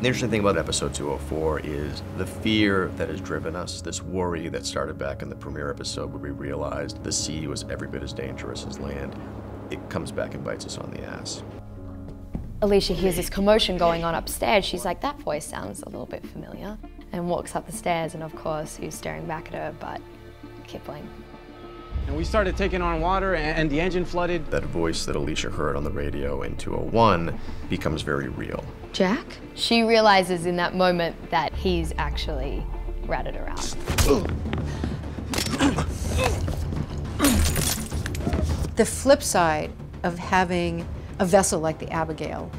The interesting thing about episode 204 is the fear that has driven us, this worry that started back in the premiere episode where we realized the sea was every bit as dangerous as land. It comes back and bites us on the ass. Alicia hears this commotion going on upstairs. She's like, that voice sounds a little bit familiar, and walks up the stairs, and of course, who's staring back at her but Kipling. And we started taking on water, and the engine flooded. That voice that Alicia heard on the radio in 201 becomes very real. Jack? She realizes in that moment that he's actually ratted her out. The flip side of having a vessel like the Abigail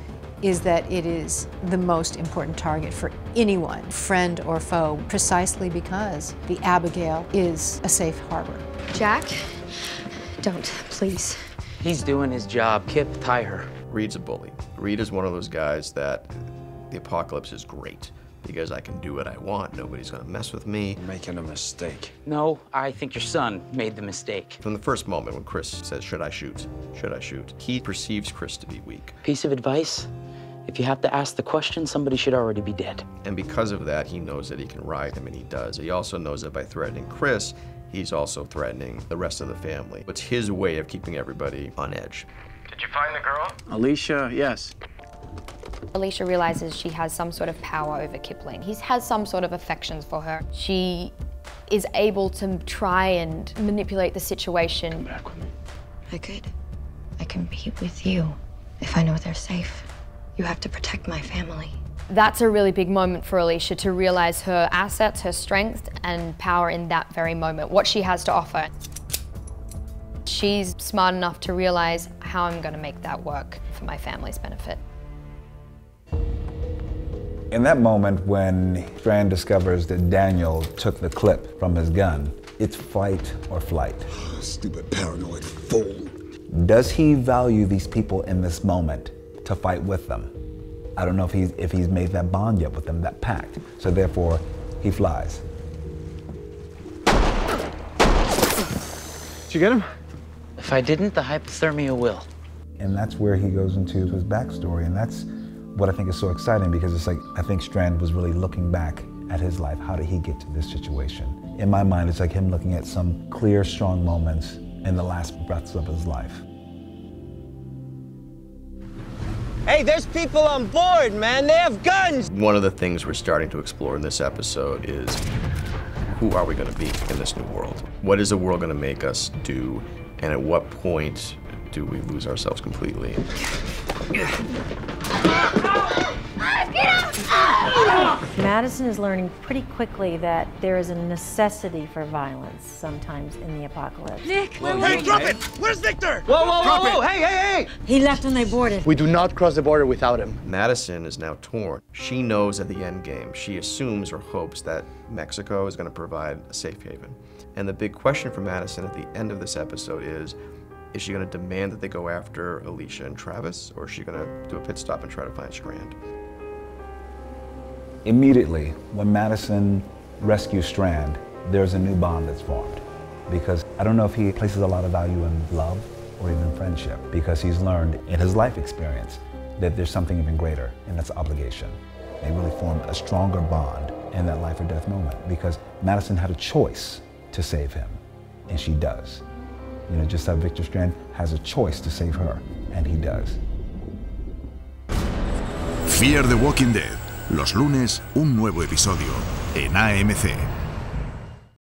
is that it is the most important target for anyone, friend or foe, precisely because the Abigail is a safe harbor. Jack, don't, please. He's doing his job. Kip, tie her. Reed's a bully. Reed is one of those guys that the apocalypse is great because I can do what I want. Nobody's gonna mess with me. You're making a mistake. No, I think your son made the mistake. From the first moment when Chris says, should I shoot? Should I shoot? He perceives Chris to be weak. Piece of advice, if you have to ask the question, somebody should already be dead. And because of that, he knows that he can ride him, and he does. He also knows that by threatening Chris, he's also threatening the rest of the family. It's his way of keeping everybody on edge. Did you find the girl? Alicia, yes. Alicia realizes she has some sort of power over Kipling. He has some sort of affections for her. She is able to try and manipulate the situation. Come back with me. I could. I can be with you if I know they're safe. You have to protect my family. That's a really big moment for Alicia to realize her assets, her strength and power in that very moment, what she has to offer. She's smart enough to realize how I'm going to make that work for my family's benefit. In that moment when Strand discovers that Daniel took the clip from his gun, it's fight or flight. Stupid paranoid fool. Does he value these people in this moment to fight with them? I don't know if he's made that bond yet with them, that pact. So therefore, he flies. Did you get him? If I didn't, the hypothermia will. And that's where he goes into his backstory, and that's what I think is so exciting, because it's like, I think Strand was really looking back at his life. How did he get to this situation? In my mind, it's like him looking at some clear, strong moments in the last breaths of his life. Hey, there's people on board, man. They have guns. One of the things we're starting to explore in this episode is who are we going to be in this new world? What is the world going to make us do? And at what point do we lose ourselves completely? Madison is learning pretty quickly that there is a necessity for violence sometimes in the apocalypse. Nick, Hey, drop it! Where's Victor? Whoa, whoa, whoa, whoa! Hey, hey, hey! He left when they boarded. We do not cross the border without him. Madison is now torn. She knows at the end game, she assumes or hopes that Mexico is going to provide a safe haven. And the big question for Madison at the end of this episode is she going to demand that they go after Alicia and Travis, or is she going to do a pit stop and try to find Strand? Immediately, when Madison rescues Strand, there's a new bond that's formed. Because I don't know if he places a lot of value in love or even friendship, because he's learned in his life experience that there's something even greater, and that's obligation. They really formed a stronger bond in that life or death moment, because Madison had a choice to save him, and she does. You know, just how Victor Strand has a choice to save her, and he does. Fear the Walking Dead. Los lunes, un nuevo episodio en AMC.